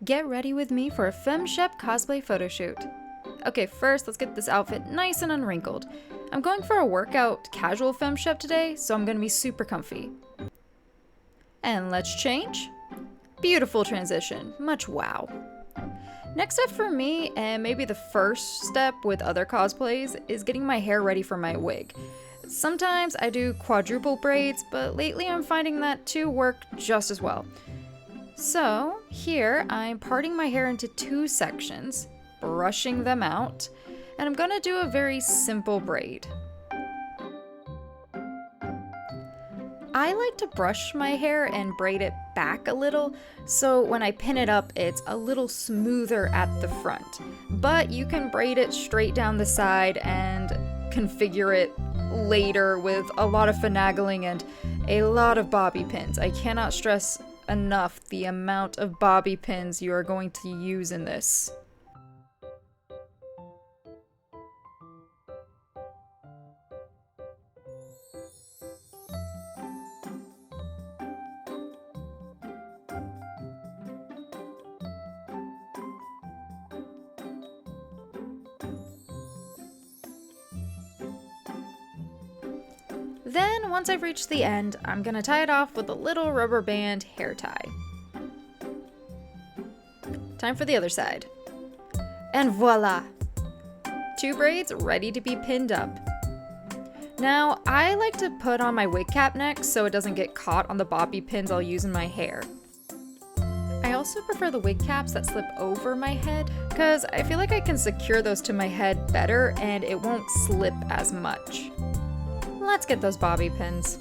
Get ready with me for a Shepard Cosplay photo shoot. Okay, first let's get this outfit nice and unwrinkled. I'm going for a workout casual Shepard today, so I'm gonna be super comfy. And let's change. Beautiful transition, much wow. Next up for me, and maybe the first step with other cosplays, is getting my hair ready for my wig. Sometimes I do quadruple braids, but lately I'm finding that two work just as well. So here I'm parting my hair into two sections, brushing them out, and I'm gonna do a very simple braid. I like to brush my hair and braid it back a little, so when I pin it up, it's a little smoother at the front. But you can braid it straight down the side and configure it later with a lot of finagling and a lot of bobby pins. I cannot stress enough the amount of bobby pins you are going to use in this. Then, once I've reached the end, I'm gonna tie it off with a little rubber band hair tie. Time for the other side. And voila! Two braids ready to be pinned up. Now, I like to put on my wig cap next so it doesn't get caught on the bobby pins I'll use in my hair. I also prefer the wig caps that slip over my head because I feel like I can secure those to my head better and it won't slip as much. Let's get those bobby pins.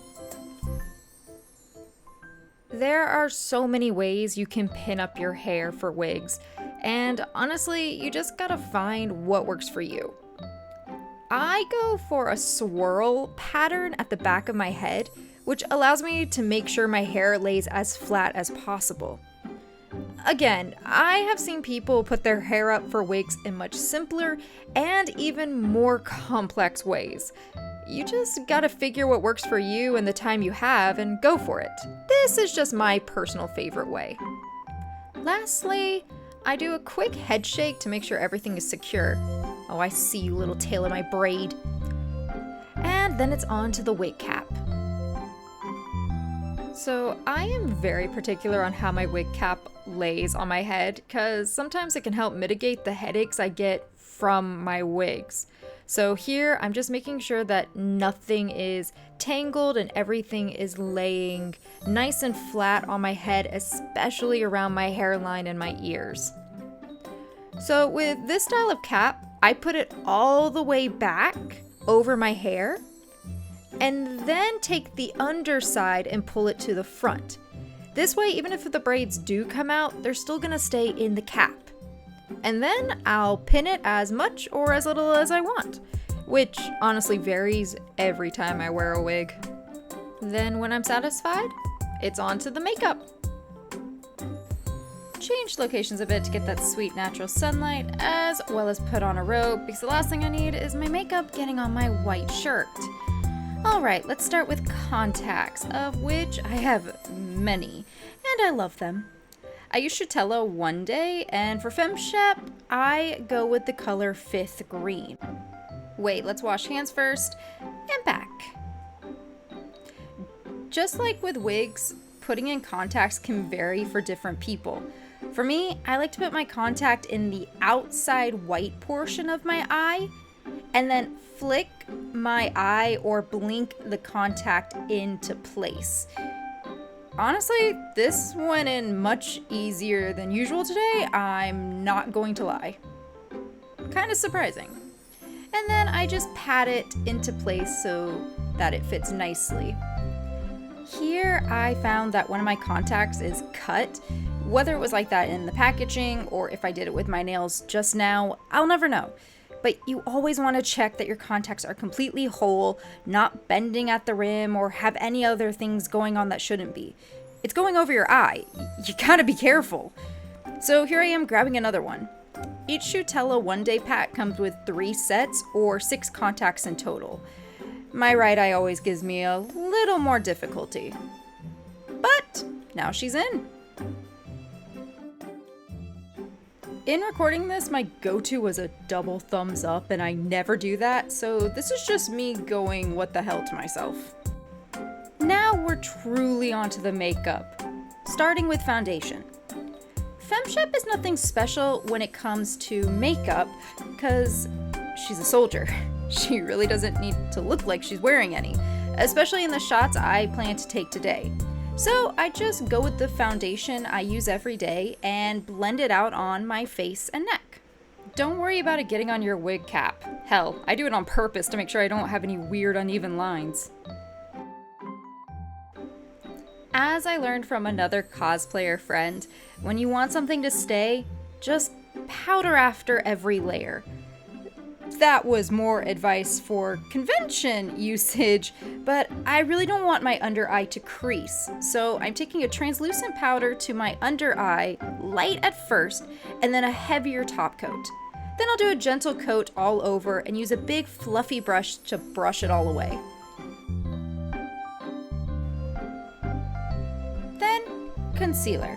There are so many ways you can pin up your hair for wigs, and honestly, you just gotta find what works for you. I go for a swirl pattern at the back of my head, which allows me to make sure my hair lays as flat as possible. Again, I have seen people put their hair up for wigs in much simpler and even more complex ways. You just gotta figure what works for you and the time you have and go for it. This is just my personal favorite way. Lastly, I do a quick head shake to make sure everything is secure. Oh, I see you, little tail of my braid. And then it's on to the wig cap. So I am very particular on how my wig cap lays on my head because sometimes it can help mitigate the headaches I get from my wigs. So here I'm just making sure that nothing is tangled and everything is laying nice and flat on my head, especially around my hairline and my ears. So with this style of cap, I put it all the way back over my hair and then take the underside and pull it to the front. This way, even if the braids do come out, they're still gonna stay in the cap. And then I'll pin it as much or as little as I want, which honestly varies every time I wear a wig. Then when I'm satisfied, it's on to the makeup. Change locations a bit to get that sweet natural sunlight, as well as put on a robe, because the last thing I need is my makeup getting on my white shirt. Alright, let's start with contacts, of which I have many, and I love them. I use Shutella one day, and for Shep, I go with the color 5th green. Wait, let's wash hands first, and back. Just like with wigs, putting in contacts can vary for different people. For me, I like to put my contact in the outside white portion of my eye, and then flick my eye or blink the contact into place. Honestly, this went in much easier than usual today, I'm not going to lie. Kind of surprising. And then I just pat it into place so that it fits nicely. Here I found that one of my contacts is cut. Whether it was like that in the packaging or if I did it with my nails just now, I'll never know. But you always want to check that your contacts are completely whole, not bending at the rim or have any other things going on that shouldn't be. It's going over your eye. You gotta be careful. So here I am grabbing another one. Each Shutella one-day pack comes with 3 sets or 6 contacts in total. My right eye always gives me a little more difficulty. But now she's in. In recording this, my go-to was a double thumbs up, and I never do that, so this is just me going what the hell to myself. Now we're truly onto the makeup, starting with foundation. FemShep is nothing special when it comes to makeup, because she's a soldier. She really doesn't need to look like she's wearing any, especially in the shots I plan to take today. So I just go with the foundation I use every day and blend it out on my face and neck. Don't worry about it getting on your wig cap. Hell, I do it on purpose to make sure I don't have any weird uneven lines. As I learned from another cosplayer friend, when you want something to stay, just powder after every layer. That was more advice for convention usage, but I really don't want my under eye to crease, so I'm taking a translucent powder to my under eye, light at first, and then a heavier top coat. Then I'll do a gentle coat all over and use a big fluffy brush to brush it all away. Then, concealer.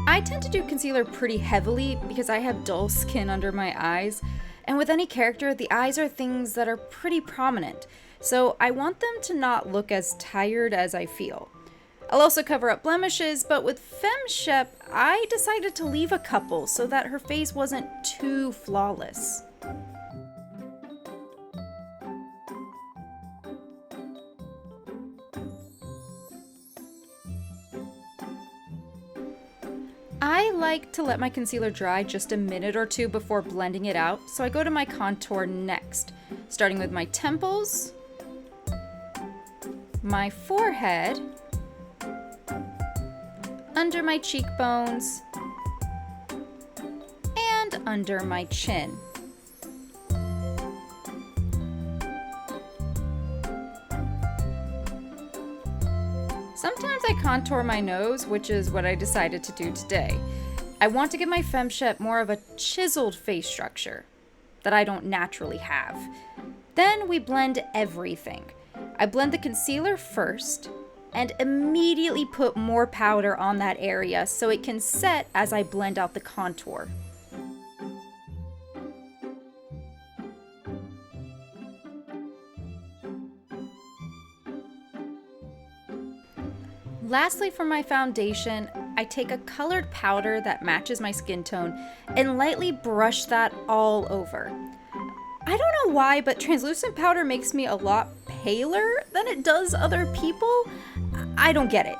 I tend to do concealer pretty heavily because I have dull skin under my eyes. And with any character, the eyes are things that are pretty prominent, so I want them to not look as tired as I feel. I'll also cover up blemishes, but with FemShep, I decided to leave a couple so that her face wasn't too flawless. I like to let my concealer dry just a minute or two before blending it out, so I go to my contour next, starting with my temples, my forehead, under my cheekbones, and under my chin. Sometimes I contour my nose, which is what I decided to do today. I want to give my FemShep more of a chiseled face structure that I don't naturally have. Then we blend everything. I blend the concealer first and immediately put more powder on that area so it can set as I blend out the contour. Lastly, for my foundation, I take a colored powder that matches my skin tone and lightly brush that all over. I don't know why, but translucent powder makes me a lot paler than it does other people. I don't get it.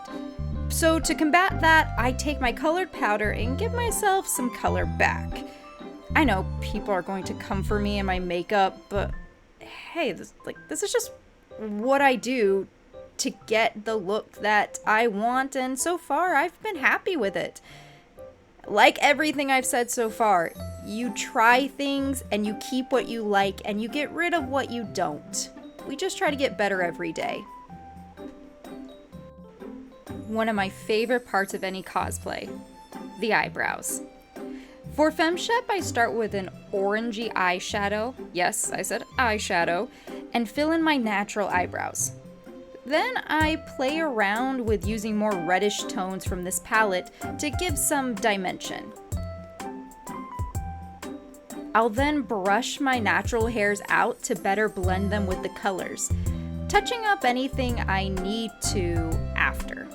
So to combat that, I take my colored powder and give myself some color back. I know people are going to come for me in my makeup, but hey, this is just what I do to get the look that I want, and so far I've been happy with it. Like everything I've said so far, you try things and you keep what you like and you get rid of what you don't. We just try to get better every day. One of my favorite parts of any cosplay, the eyebrows. For FemShep, I start with an orangey eyeshadow, yes, I said eyeshadow, and fill in my natural eyebrows. Then I play around with using more reddish tones from this palette to give some dimension. I'll then brush my natural hairs out to better blend them with the colors, touching up anything I need to after.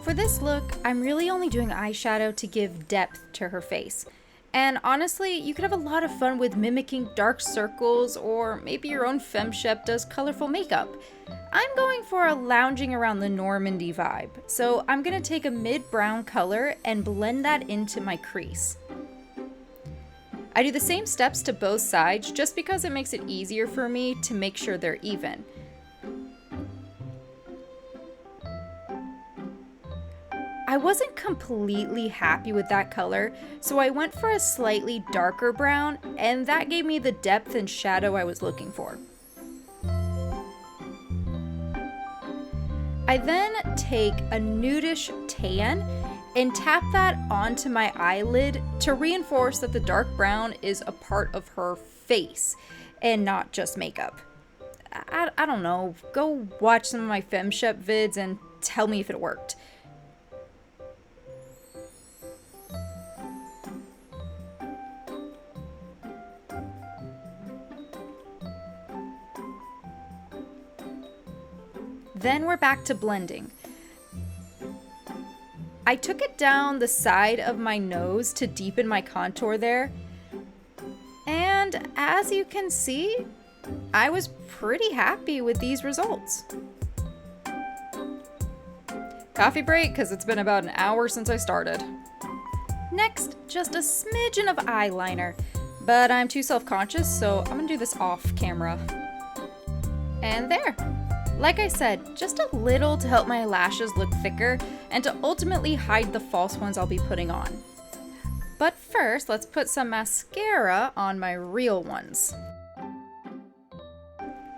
For this look, I'm really only doing eyeshadow to give depth to her face. And honestly, you could have a lot of fun with mimicking dark circles, or maybe your own FemShep does colorful makeup. I'm going for a lounging around the Normandy vibe, so I'm going to take a mid-brown color and blend that into my crease. I do the same steps to both sides just because it makes it easier for me to make sure they're even. I wasn't completely happy with that color, so I went for a slightly darker brown, and that gave me the depth and shadow I was looking for. I then take a nudish tan and tap that onto my eyelid to reinforce that the dark brown is a part of her face and not just makeup. I don't know, go watch some of my FemShep vids and tell me if it worked. Then we're back to blending. I took it down the side of my nose to deepen my contour there. And as you can see, I was pretty happy with these results. Coffee break, because it's been about an hour since I started. Next, just a smidgen of eyeliner, but I'm too self-conscious, so I'm gonna do this off camera. And there. Like I said, just a little to help my lashes look thicker and to ultimately hide the false ones I'll be putting on. But first, let's put some mascara on my real ones.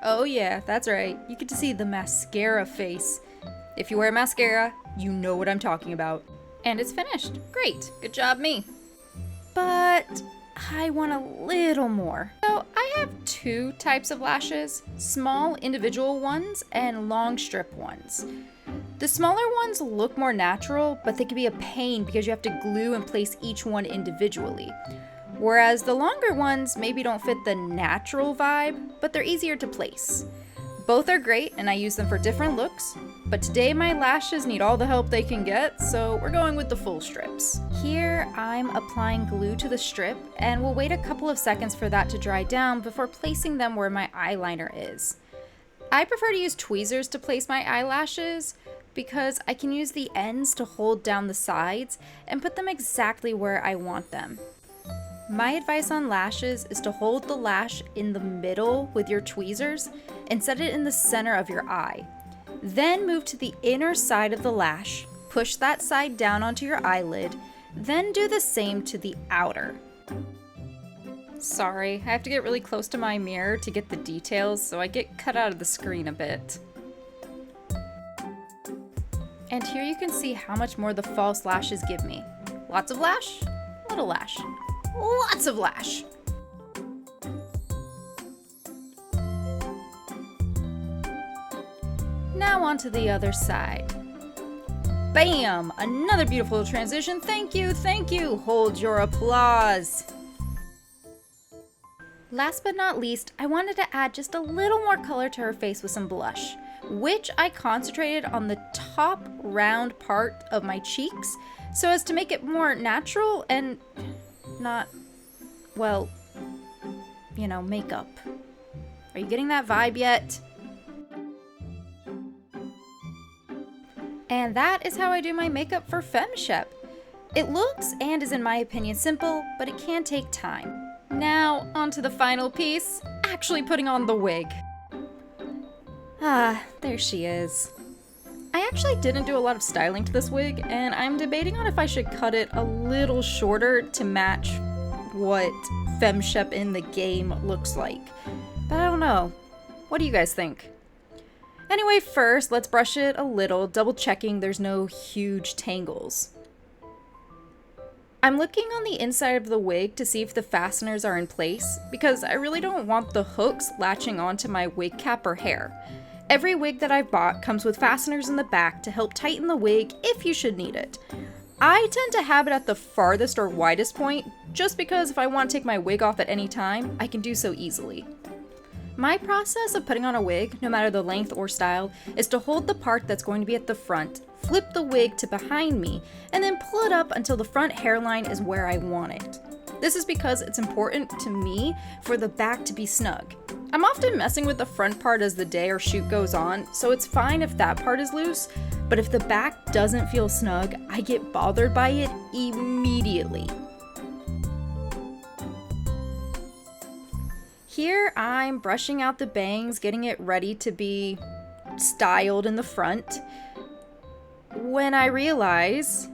Oh yeah, that's right. You get to see the mascara face. If you wear mascara, you know what I'm talking about. And it's finished. Great. Good job, me. But I want a little more. So I have two types of lashes, small individual ones and long strip ones. The smaller ones look more natural, but they can be a pain because you have to glue and place each one individually. Whereas the longer ones maybe don't fit the natural vibe, but they're easier to place. Both are great and I use them for different looks, but today my lashes need all the help they can get, so we're going with the full strips. Here I'm applying glue to the strip and we'll wait a couple of seconds for that to dry down before placing them where my eyeliner is. I prefer to use tweezers to place my eyelashes because I can use the ends to hold down the sides and put them exactly where I want them. My advice on lashes is to hold the lash in the middle with your tweezers and set it in the center of your eye. Then move to the inner side of the lash, push that side down onto your eyelid, then do the same to the outer. Sorry, I have to get really close to my mirror to get the details, so I get cut out of the screen a bit. And here you can see how much more the false lashes give me. Lots of lash, little lash. Lots of lash. Now on to the other side. Bam! Another beautiful transition. Thank you, thank you. Hold your applause. Last but not least, I wanted to add just a little more color to her face with some blush, which I concentrated on the top round part of my cheeks so as to make it more natural and not, well, you know, makeup. Are you getting that vibe yet? And that is how I do my makeup for FemShep. It looks and is in my opinion simple, but it can take time. Now, on to the final piece, actually putting on the wig. Ah, there she is. I actually didn't do a lot of styling to this wig, and I'm debating on if I should cut it a little shorter to match what FemShep in the game looks like. But I don't know. What do you guys think? Anyway, first, let's brush it a little, double checking there's no huge tangles. I'm looking on the inside of the wig to see if the fasteners are in place, because I really don't want the hooks latching onto my wig cap or hair. Every wig that I've bought comes with fasteners in the back to help tighten the wig if you should need it. I tend to have it at the farthest or widest point, just because if I want to take my wig off at any time, I can do so easily. My process of putting on a wig, no matter the length or style, is to hold the part that's going to be at the front, flip the wig to behind me, and then pull it up until the front hairline is where I want it. This is because it's important to me for the back to be snug. I'm often messing with the front part as the day or shoot goes on, so it's fine if that part is loose, but if the back doesn't feel snug, I get bothered by it immediately. Here I'm brushing out the bangs, getting it ready to be styled in the front, when I realize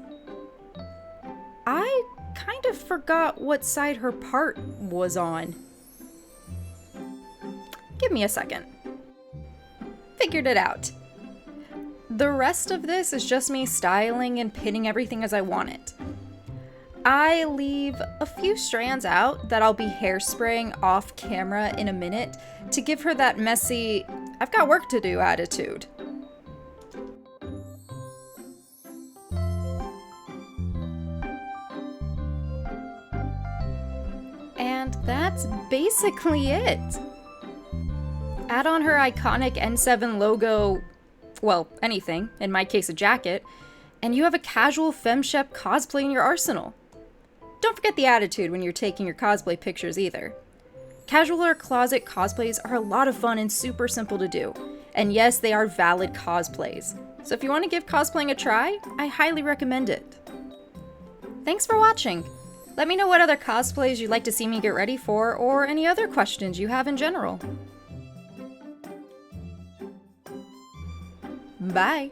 I kind of forgot what side her part was on. Give me a second. Figured it out. The rest of this is just me styling and pinning everything as I want it. I leave a few strands out that I'll be hairspraying off camera in a minute to give her that messy, I've got work to do attitude. And that's basically it. Add on her iconic N7 logo well, anything, in my case a jacket, and you have a casual FemShep cosplay in your arsenal. Don't forget the attitude when you're taking your cosplay pictures either. Casual or closet cosplays are a lot of fun and super simple to do. And yes, they are valid cosplays. So if you want to give cosplaying a try, I highly recommend it. Thanks for watching. Let me know what other cosplays you'd like to see me get ready for, or any other questions you have in general. Bye!